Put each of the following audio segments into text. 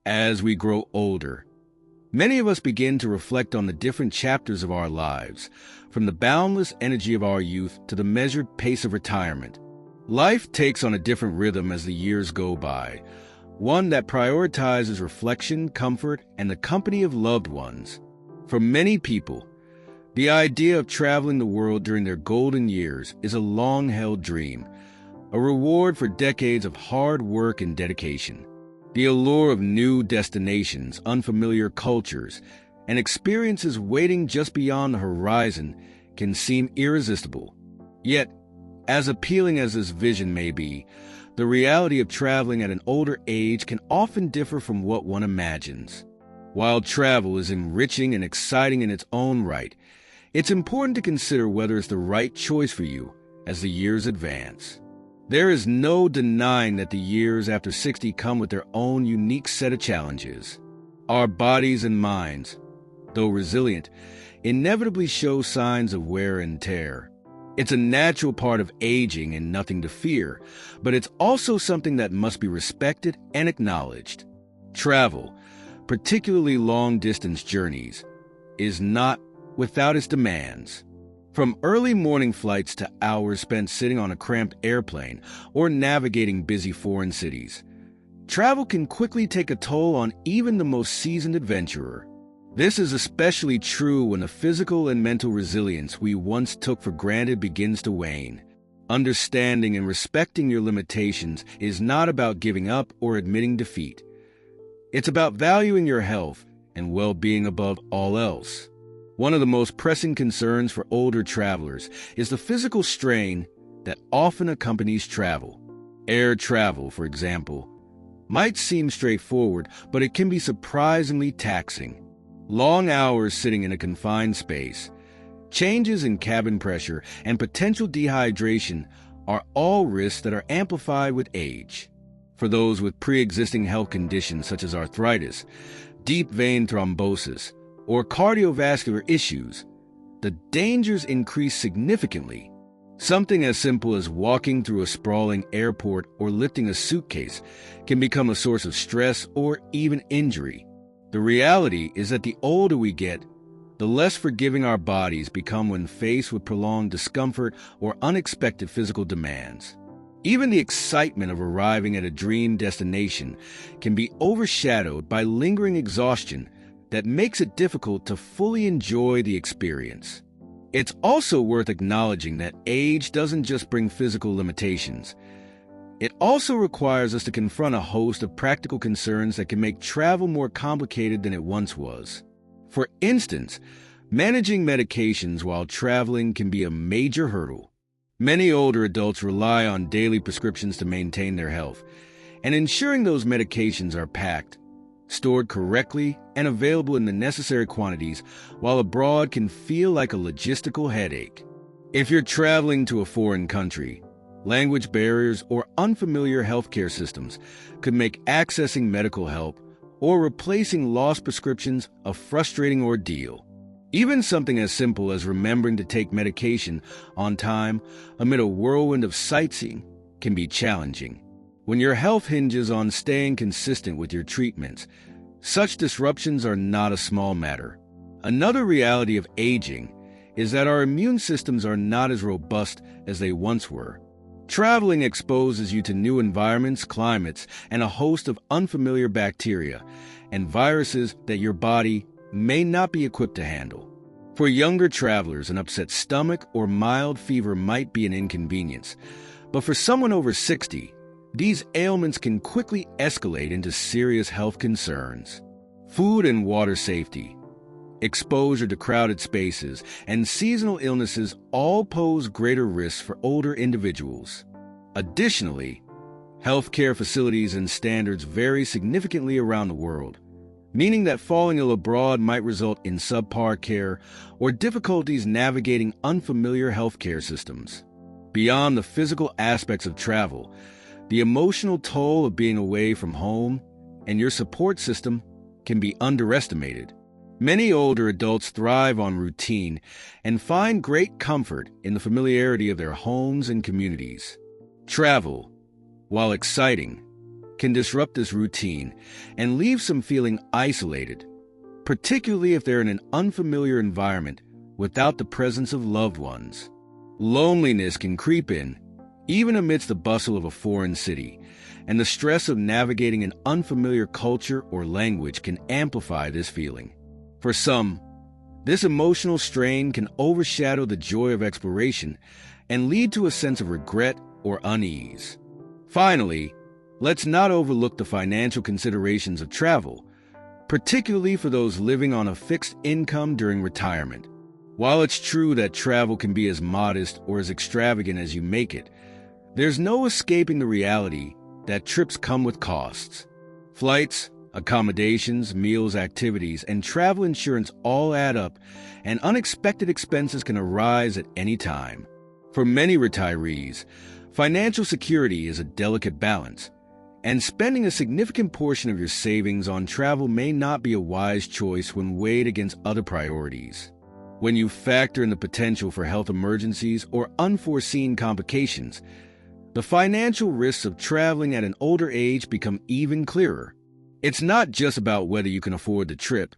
As we grow older, many of us begin to reflect on the different chapters of our lives, from the boundless energy of our youth to the measured pace of retirement. Life takes on a different rhythm as the years go by, one that prioritizes reflection, comfort, and the company of loved ones. For many people, the idea of traveling the world during their golden years is a long-held dream, a reward for decades of hard work and dedication. The allure of new destinations, unfamiliar cultures, and experiences waiting just beyond the horizon can seem irresistible. Yet, as appealing as this vision may be, the reality of traveling at an older age can often differ from what one imagines. While travel is enriching and exciting in its own right, it's important to consider whether it's the right choice for you as the years advance. There is no denying that the years after 60 come with their own unique set of challenges. Our bodies and minds, though resilient, inevitably show signs of wear and tear. It's a natural part of aging and nothing to fear, but it's also something that must be respected and acknowledged. Travel, particularly long-distance journeys, is not without its demands. From early morning flights to hours spent sitting on a cramped airplane or navigating busy foreign cities, travel can quickly take a toll on even the most seasoned adventurer. This is especially true when the physical and mental resilience we once took for granted begins to wane. Understanding and respecting your limitations is not about giving up or admitting defeat. It's about valuing your health and well-being above all else. One of the most pressing concerns for older travelers is the physical strain that often accompanies travel. Air travel, for example, might seem straightforward, but it can be surprisingly taxing. Long hours sitting in a confined space, changes in cabin pressure, and potential dehydration are all risks that are amplified with age. For those with pre-existing health conditions such as arthritis, deep vein thrombosis, or cardiovascular issues, the dangers increase significantly. Something as simple as walking through a sprawling airport or lifting a suitcase can become a source of stress or even injury. The reality is that the older we get, the less forgiving our bodies become when faced with prolonged discomfort or unexpected physical demands. Even the excitement of arriving at a dream destination can be overshadowed by lingering exhaustion that makes it difficult to fully enjoy the experience. It's also worth acknowledging that age doesn't just bring physical limitations. It also requires us to confront a host of practical concerns that can make travel more complicated than it once was. For instance, managing medications while traveling can be a major hurdle. Many older adults rely on daily prescriptions to maintain their health, and ensuring those medications are packed, stored correctly, and available in the necessary quantities while abroad can feel like a logistical headache. If you're traveling to a foreign country, language barriers or unfamiliar healthcare systems could make accessing medical help or replacing lost prescriptions a frustrating ordeal. Even something as simple as remembering to take medication on time amid a whirlwind of sightseeing can be challenging. When your health hinges on staying consistent with your treatments, such disruptions are not a small matter. Another reality of aging is that our immune systems are not as robust as they once were. Traveling exposes you to new environments, climates, and a host of unfamiliar bacteria and viruses that your body may not be equipped to handle. For younger travelers, an upset stomach or mild fever might be an inconvenience, but for someone over 60, these ailments can quickly escalate into serious health concerns. Food and water safety, exposure to crowded spaces, and seasonal illnesses all pose greater risks for older individuals. Additionally, healthcare facilities and standards vary significantly around the world, meaning that falling ill abroad might result in subpar care or difficulties navigating unfamiliar healthcare systems. Beyond the physical aspects of travel, the emotional toll of being away from home and your support system can be underestimated. Many older adults thrive on routine and find great comfort in the familiarity of their homes and communities. Travel, while exciting, can disrupt this routine and leave some feeling isolated, particularly if they're in an unfamiliar environment without the presence of loved ones. Loneliness can creep in, even amidst the bustle of a foreign city, and the stress of navigating an unfamiliar culture or language can amplify this feeling. For some, this emotional strain can overshadow the joy of exploration and lead to a sense of regret or unease. Finally, let's not overlook the financial considerations of travel, particularly for those living on a fixed income during retirement. While it's true that travel can be as modest or as extravagant as you make it, there's no escaping the reality that trips come with costs. Flights, accommodations, meals, activities, and travel insurance all add up, and unexpected expenses can arise at any time. For many retirees, financial security is a delicate balance, and spending a significant portion of your savings on travel may not be a wise choice when weighed against other priorities. When you factor in the potential for health emergencies or unforeseen complications, the financial risks of traveling at an older age become even clearer. It's not just about whether you can afford the trip,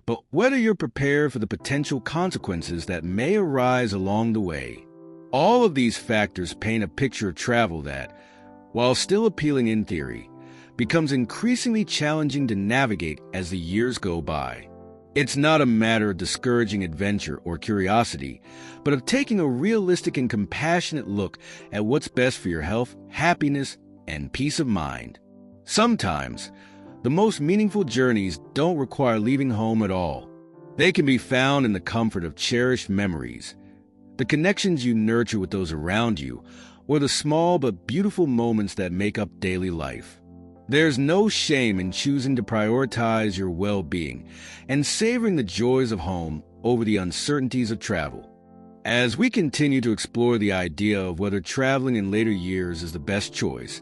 but whether you're prepared for the potential consequences that may arise along the way. All of these factors paint a picture of travel that, while still appealing in theory, becomes increasingly challenging to navigate as the years go by. It's not a matter of discouraging adventure or curiosity, but of taking a realistic and compassionate look at what's best for your health, happiness, and peace of mind. Sometimes, the most meaningful journeys don't require leaving home at all. They can be found in the comfort of cherished memories, the connections you nurture with those around you, or the small but beautiful moments that make up daily life. There's no shame in choosing to prioritize your well-being and savoring the joys of home over the uncertainties of travel. As we continue to explore the idea of whether traveling in later years is the best choice,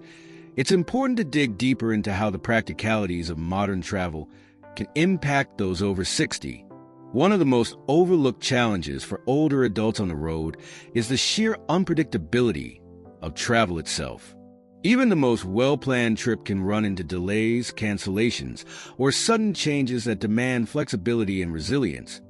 it's important to dig deeper into how the practicalities of modern travel can impact those over 60. One of the most overlooked challenges for older adults on the road is the sheer unpredictability of travel itself. Even the most well-planned trip can run into delays, cancellations, or sudden changes that demand flexibility and resilience.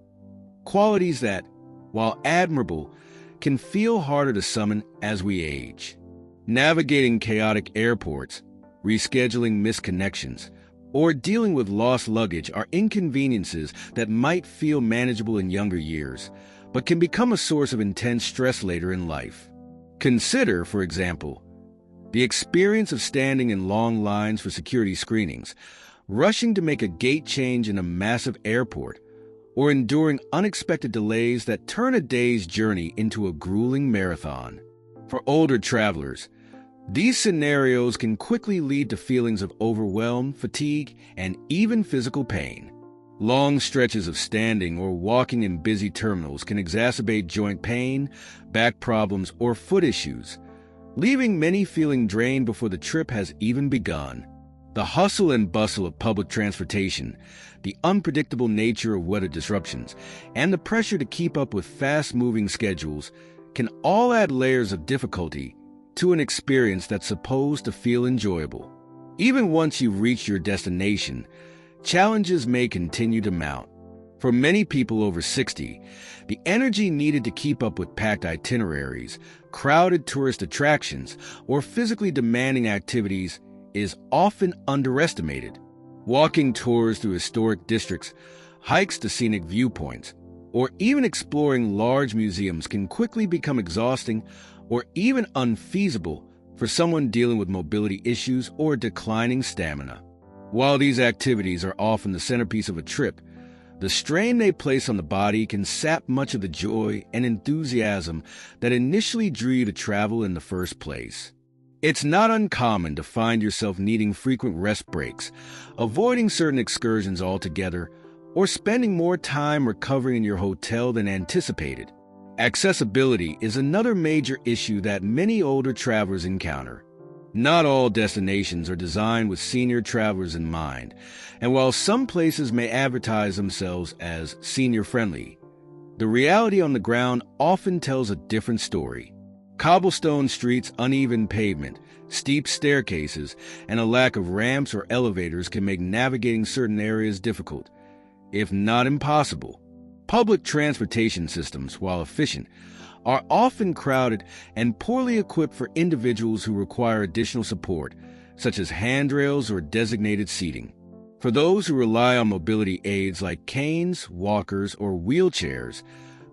Qualities that, while admirable, can feel harder to summon as we age. Navigating chaotic airports, rescheduling missed connections, or dealing with lost luggage are inconveniences that might feel manageable in younger years, but can become a source of intense stress later in life. Consider, for example, the experience of standing in long lines for security screenings, rushing to make a gate change in a massive airport, or enduring unexpected delays that turn a day's journey into a grueling marathon. For older travelers, these scenarios can quickly lead to feelings of overwhelm, fatigue, and even physical pain. Long stretches of standing or walking in busy terminals can exacerbate joint pain, back problems, or foot issues, leaving many feeling drained before the trip has even begun. The hustle and bustle of public transportation, the unpredictable nature of weather disruptions, and the pressure to keep up with fast-moving schedules can all add layers of difficulty to an experience that's supposed to feel enjoyable. Even once you've reached your destination, challenges may continue to mount. For many people over 60, the energy needed to keep up with packed itineraries, crowded tourist attractions, or physically demanding activities is often underestimated. Walking tours through historic districts, hikes to scenic viewpoints, or even exploring large museums can quickly become exhausting or even unfeasible for someone dealing with mobility issues or declining stamina. While these activities are often the centerpiece of a trip, the strain they place on the body can sap much of the joy and enthusiasm that initially drew you to travel in the first place. It's not uncommon to find yourself needing frequent rest breaks, avoiding certain excursions altogether, or spending more time recovering in your hotel than anticipated. Accessibility is another major issue that many older travelers encounter. Not all destinations are designed with senior travelers in mind, and while some places may advertise themselves as senior-friendly, the reality on the ground often tells a different story. Cobblestone streets, uneven pavement, steep staircases, and a lack of ramps or elevators can make navigating certain areas difficult, if not impossible. Public transportation systems, while efficient, are often crowded and poorly equipped for individuals who require additional support, such as handrails or designated seating. For those who rely on mobility aids like canes, walkers, or wheelchairs,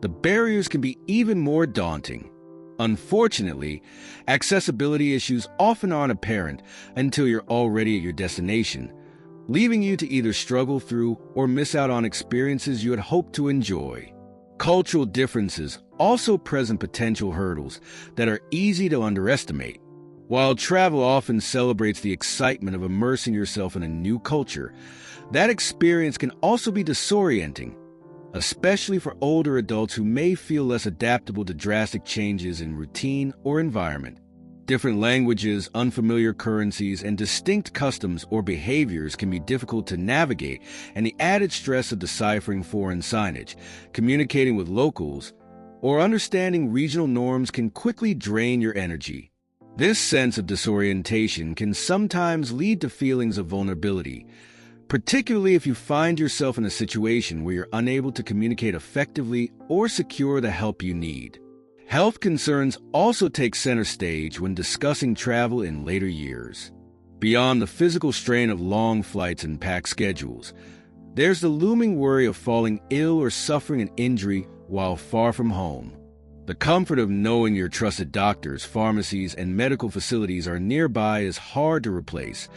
the barriers can be even more daunting. Unfortunately, accessibility issues often aren't apparent until you're already at your destination, leaving you to either struggle through or miss out on experiences you had hoped to enjoy. Cultural differences also present potential hurdles that are easy to underestimate. While travel often celebrates the excitement of immersing yourself in a new culture, that experience can also be disorienting, especially for older adults who may feel less adaptable to drastic changes in routine or environment. Different languages, unfamiliar currencies, and distinct customs or behaviors can be difficult to navigate, and the added stress of deciphering foreign signage, communicating with locals, or understanding regional norms can quickly drain your energy. This sense of disorientation can sometimes lead to feelings of vulnerability, particularly if you find yourself in a situation where you're unable to communicate effectively or secure the help you need. Health concerns also take center stage when discussing travel in later years. Beyond the physical strain of long flights and packed schedules, there's the looming worry of falling ill or suffering an injury while far from home. The comfort of knowing your trusted doctors, pharmacies, and medical facilities are nearby is hard to replace,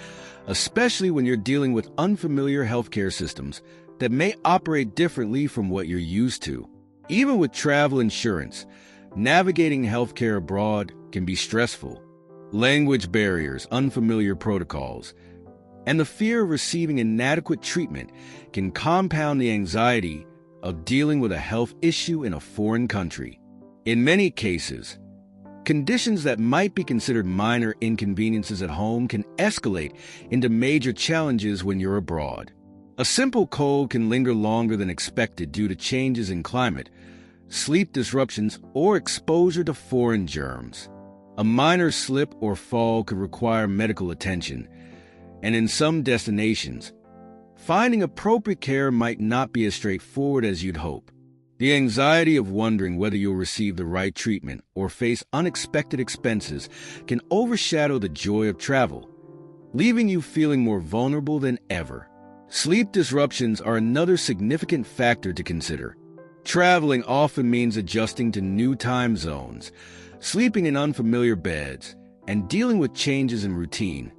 especially when you're dealing with unfamiliar healthcare systems that may operate differently from what you're used to. Even with travel insurance, navigating healthcare abroad can be stressful. Language barriers, unfamiliar protocols, and the fear of receiving inadequate treatment can compound the anxiety of dealing with a health issue in a foreign country. In many cases, conditions that might be considered minor inconveniences at home can escalate into major challenges when you're abroad. A simple cold can linger longer than expected due to changes in climate, sleep disruptions, or exposure to foreign germs. A minor slip or fall could require medical attention, and in some destinations, finding appropriate care might not be as straightforward as you'd hope. The anxiety of wondering whether you'll receive the right treatment or face unexpected expenses can overshadow the joy of travel, leaving you feeling more vulnerable than ever. Sleep disruptions are another significant factor to consider. Traveling often means adjusting to new time zones, sleeping in unfamiliar beds, and dealing with changes in routine,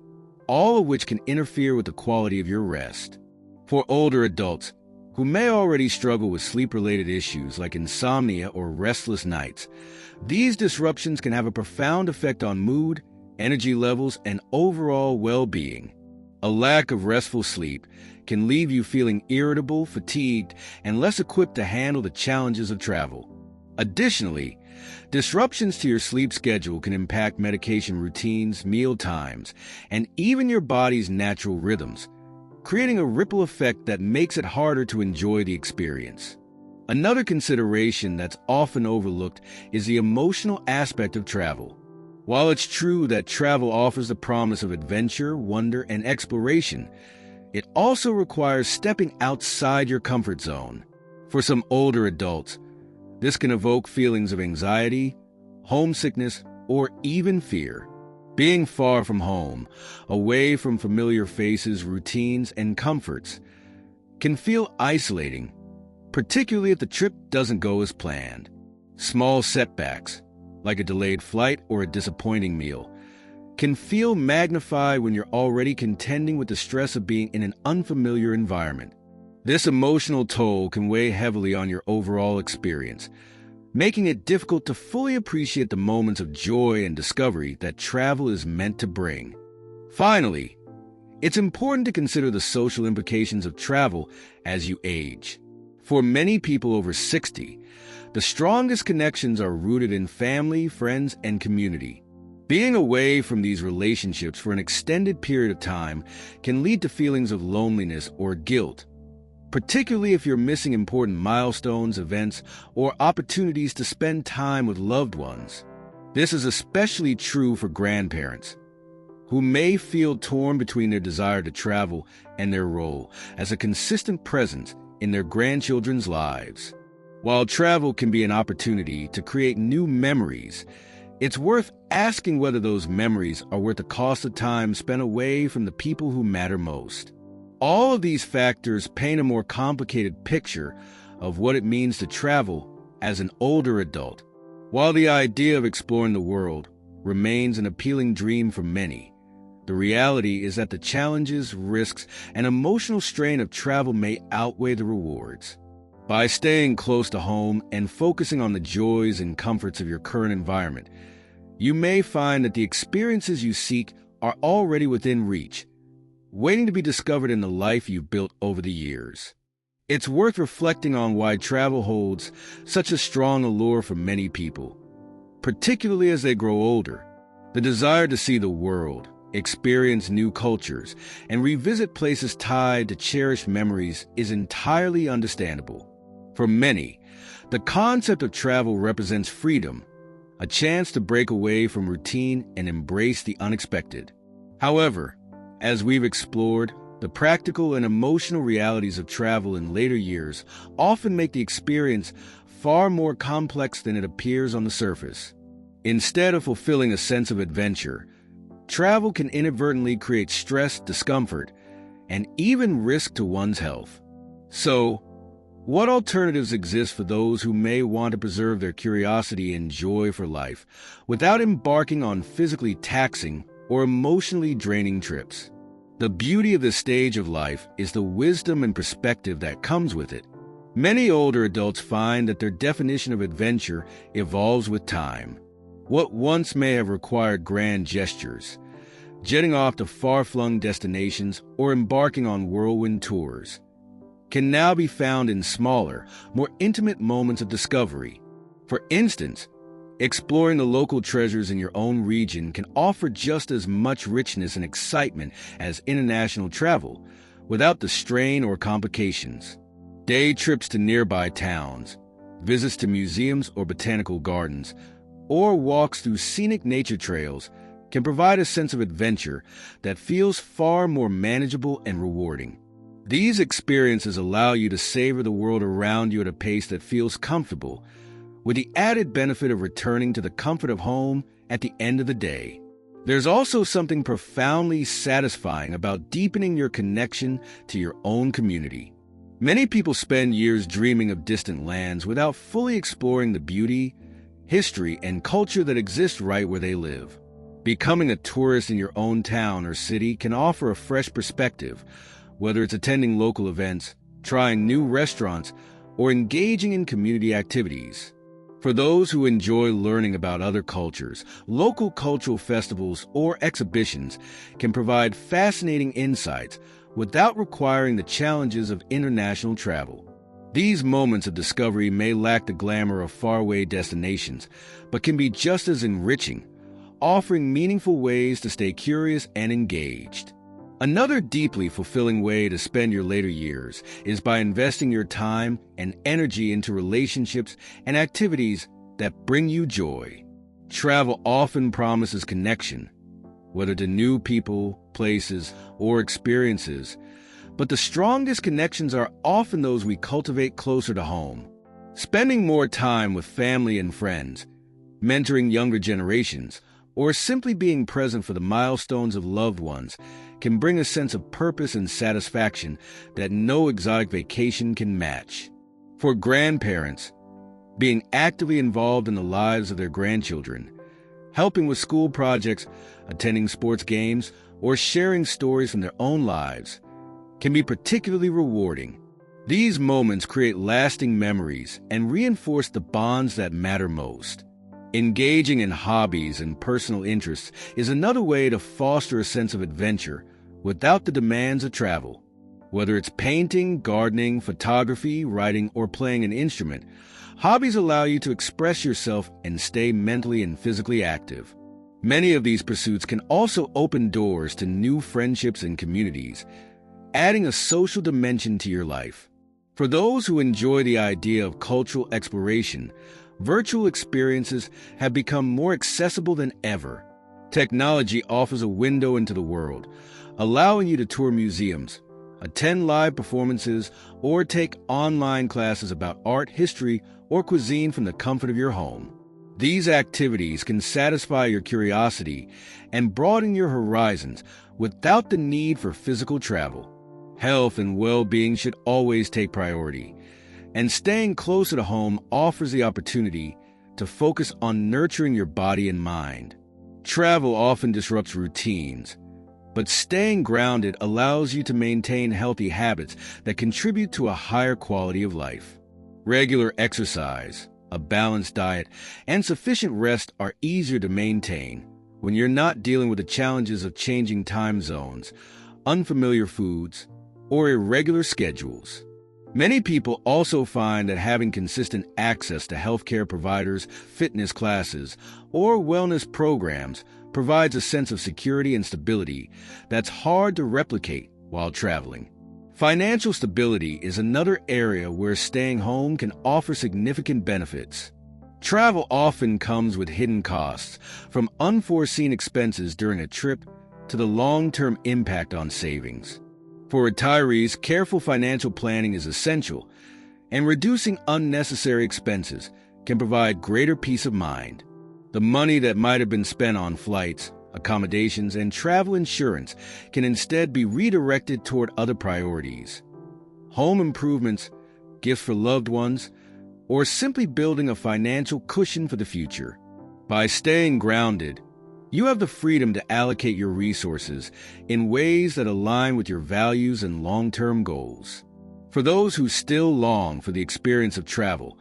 all of which can interfere with the quality of your rest. For older adults, who may already struggle with sleep-related issues like insomnia or restless nights, these disruptions can have a profound effect on mood, energy levels, and overall well-being. A lack of restful sleep can leave you feeling irritable, fatigued, and less equipped to handle the challenges of travel. Additionally, disruptions to your sleep schedule can impact medication routines, meal times, and even your body's natural rhythms, creating a ripple effect that makes it harder to enjoy the experience. Another consideration that's often overlooked is the emotional aspect of travel. While it's true that travel offers the promise of adventure, wonder, and exploration, it also requires stepping outside your comfort zone. For some older adults, this can evoke feelings of anxiety, homesickness, or even fear. Being far from home, away from familiar faces, routines, and comforts, can feel isolating, particularly if the trip doesn't go as planned. Small setbacks, like a delayed flight or a disappointing meal, can feel magnified when you're already contending with the stress of being in an unfamiliar environment. This emotional toll can weigh heavily on your overall experience, making it difficult to fully appreciate the moments of joy and discovery that travel is meant to bring. Finally, it's important to consider the social implications of travel as you age. For many people over 60, the strongest connections are rooted in family, friends, and community. Being away from these relationships for an extended period of time can lead to feelings of loneliness or guilt, particularly if you're missing important milestones, events, or opportunities to spend time with loved ones. This is especially true for grandparents, who may feel torn between their desire to travel and their role as a consistent presence in their grandchildren's lives. While travel can be an opportunity to create new memories, it's worth asking whether those memories are worth the cost of time spent away from the people who matter most. All of these factors paint a more complicated picture of what it means to travel as an older adult. While the idea of exploring the world remains an appealing dream for many, the reality is that the challenges, risks, and emotional strain of travel may outweigh the rewards. By staying close to home and focusing on the joys and comforts of your current environment, you may find that the experiences you seek are already within reach, waiting to be discovered in the life you've built over the years. It's worth reflecting on why travel holds such a strong allure for many people, particularly as they grow older. The desire to see the world, experience new cultures, and revisit places tied to cherished memories is entirely understandable. For many, the concept of travel represents freedom, a chance to break away from routine and embrace the unexpected. However, as we've explored, the practical and emotional realities of travel in later years often make the experience far more complex than it appears on the surface. Instead of fulfilling a sense of adventure, travel can inadvertently create stress, discomfort, and even risk to one's health. So, what alternatives exist for those who may want to preserve their curiosity and joy for life without embarking on physically taxing or emotionally draining trips? The beauty of this stage of life is the wisdom and perspective that comes with it. Many older adults find that their definition of adventure evolves with time. What once may have required grand gestures, jetting off to far-flung destinations or embarking on whirlwind tours, can now be found in smaller, more intimate moments of discovery. For instance, exploring the local treasures in your own region can offer just as much richness and excitement as international travel, without the strain or complications. Day trips to nearby towns, visits to museums or botanical gardens, or walks through scenic nature trails can provide a sense of adventure that feels far more manageable and rewarding. These experiences allow you to savor the world around you at a pace that feels comfortable, with the added benefit of returning to the comfort of home at the end of the day. There's also something profoundly satisfying about deepening your connection to your own community. Many people spend years dreaming of distant lands without fully exploring the beauty, history, and culture that exists right where they live. Becoming a tourist in your own town or city can offer a fresh perspective, whether it's attending local events, trying new restaurants, or engaging in community activities. For those who enjoy learning about other cultures, local cultural festivals or exhibitions can provide fascinating insights without requiring the challenges of international travel. These moments of discovery may lack the glamour of faraway destinations, but can be just as enriching, offering meaningful ways to stay curious and engaged. Another deeply fulfilling way to spend your later years is by investing your time and energy into relationships and activities that bring you joy. Travel often promises connection, whether to new people, places, or experiences, but the strongest connections are often those we cultivate closer to home. Spending more time with family and friends, mentoring younger generations, or simply being present for the milestones of loved ones can bring a sense of purpose and satisfaction that no exotic vacation can match. For grandparents, being actively involved in the lives of their grandchildren, helping with school projects, attending sports games, or sharing stories from their own lives can be particularly rewarding. These moments create lasting memories and reinforce the bonds that matter most. Engaging in hobbies and personal interests is another way to foster a sense of adventure without the demands of travel. Whether it's painting, gardening, photography, writing, or playing an instrument, hobbies allow you to express yourself and stay mentally and physically active. Many of these pursuits can also open doors to new friendships and communities, adding a social dimension to your life. For those who enjoy the idea of cultural exploration, Virtual experiences have become more accessible than ever. Technology offers a window into the world, allowing you to tour museums, attend live performances, or take online classes about art, history, or cuisine from the comfort of your home. These activities can satisfy your curiosity and broaden your horizons without the need for physical travel. Health and well-being should always take priority, and staying closer to home offers the opportunity to focus on nurturing your body and mind. Travel often disrupts routines, but staying grounded allows you to maintain healthy habits that contribute to a higher quality of life. Regular exercise, a balanced diet, and sufficient rest are easier to maintain when you're not dealing with the challenges of changing time zones, unfamiliar foods, or irregular schedules. Many people also find that having consistent access to healthcare providers, fitness classes, or wellness programs provides a sense of security and stability that's hard to replicate while traveling. Financial stability is another area where staying home can offer significant benefits. Travel often comes with hidden costs, from unforeseen expenses during a trip to the long-term impact on savings. For retirees, careful financial planning is essential, and reducing unnecessary expenses can provide greater peace of mind. The money that might have been spent on flights, accommodations, and travel insurance can instead be redirected toward other priorities. Home improvements, gifts for loved ones, or simply building a financial cushion for the future. By staying grounded, you have the freedom to allocate your resources in ways that align with your values and long-term goals. For those who still long for the experience of travel,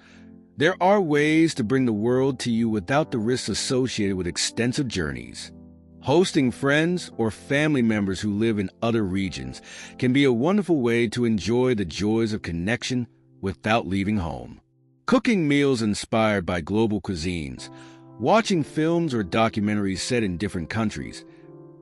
there are ways to bring the world to you without the risks associated with extensive journeys. Hosting friends or family members who live in other regions can be a wonderful way to enjoy the joys of connection without leaving home. Cooking meals inspired by global cuisines, watching films or documentaries set in different countries,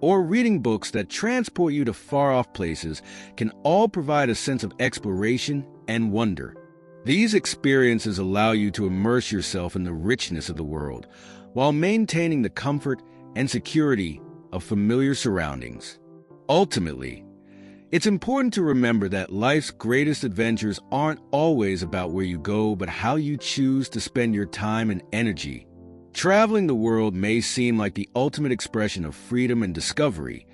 or reading books that transport you to far-off places can all provide a sense of exploration and wonder. These experiences allow you to immerse yourself in the richness of the world while maintaining the comfort and security of familiar surroundings. Ultimately, it's important to remember that life's greatest adventures aren't always about where you go, but how you choose to spend your time and energy. Traveling the world may seem like the ultimate expression of freedom and discovery,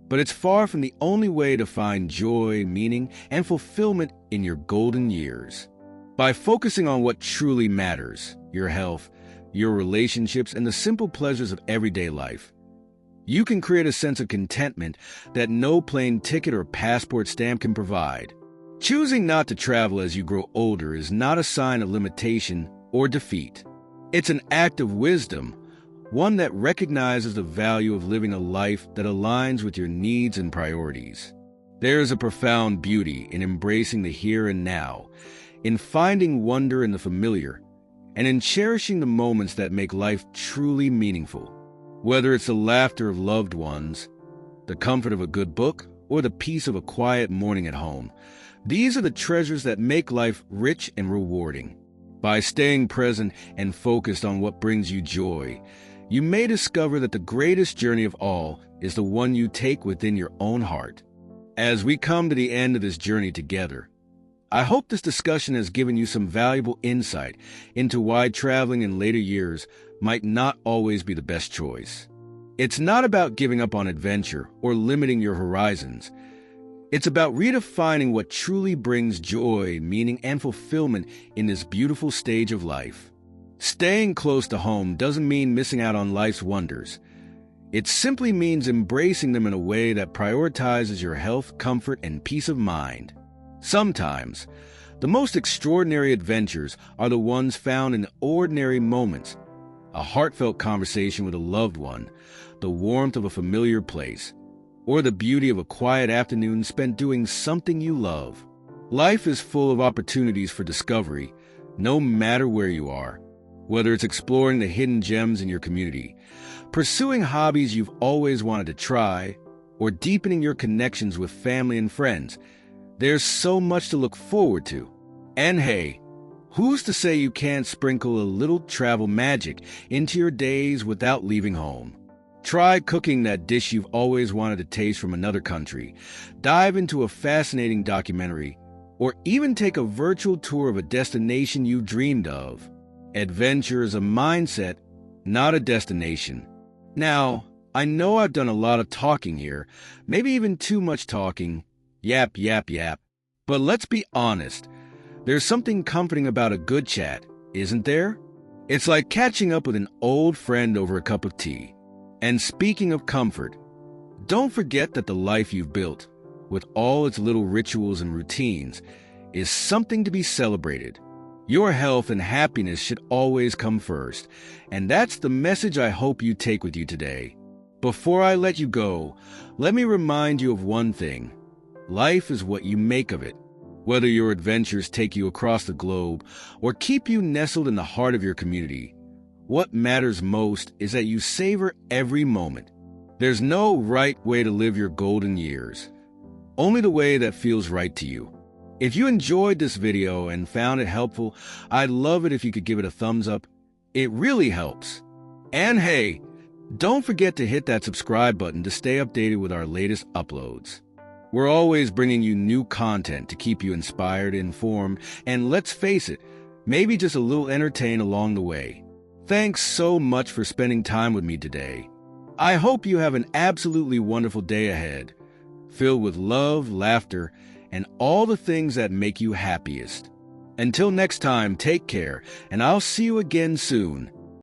but it's far from the only way to find joy, meaning, and fulfillment in your golden years. By focusing on what truly matters, your health, your relationships, and the simple pleasures of everyday life, you can create a sense of contentment that no plane ticket or passport stamp can provide. Choosing not to travel as you grow older is not a sign of limitation or defeat. It's an act of wisdom, one that recognizes the value of living a life that aligns with your needs and priorities. There is a profound beauty in embracing the here and now, in finding wonder in the familiar, and in cherishing the moments that make life truly meaningful. Whether it's the laughter of loved ones, the comfort of a good book, or the peace of a quiet morning at home, these are the treasures that make life rich and rewarding. By staying present and focused on what brings you joy, you may discover that the greatest journey of all is the one you take within your own heart. As we come to the end of this journey together, I hope this discussion has given you some valuable insight into why traveling in later years might not always be the best choice. It's not about giving up on adventure or limiting your horizons. It's about redefining what truly brings joy, meaning, and fulfillment in this beautiful stage of life. Staying close to home doesn't mean missing out on life's wonders. It simply means embracing them in a way that prioritizes your health, comfort, and peace of mind. Sometimes, the most extraordinary adventures are the ones found in ordinary moments. A heartfelt conversation with a loved one, the warmth of a familiar place, or the beauty of a quiet afternoon spent doing something you love. Life is full of opportunities for discovery, no matter where you are. Whether it's exploring the hidden gems in your community, pursuing hobbies you've always wanted to try, or deepening your connections with family and friends, there's so much to look forward to. And hey, Who's to say you can't sprinkle a little travel magic into your days without leaving home? Try cooking that dish you've always wanted to taste from another country, dive into a fascinating documentary, or even take a virtual tour of a destination you dreamed of. Adventure is a mindset, not a destination. Now, I know I've done a lot of talking here, maybe even too much talking. Yap, yap, yap. But let's be honest. There's something comforting about a good chat, isn't there? It's like catching up with an old friend over a cup of tea. And speaking of comfort, don't forget that the life you've built, with all its little rituals and routines, is something to be celebrated. Your health and happiness should always come first, and that's the message I hope you take with you today. Before I let you go, let me remind you of one thing. Life is what you make of it. Whether your adventures take you across the globe or keep you nestled in the heart of your community, what matters most is that you savor every moment. There's no right way to live your golden years, only the way that feels right to you. If you enjoyed this video and found it helpful, I'd love it if you could give it a thumbs up. It really helps. And hey, don't forget to hit that subscribe button to stay updated with our latest uploads. We're always bringing you new content to keep you inspired, informed, and let's face it, maybe just a little entertained along the way. Thanks so much for spending time with me today. I hope you have an absolutely wonderful day ahead, filled with love, laughter, and all the things that make you happiest. Until next time, take care, and I'll see you again soon.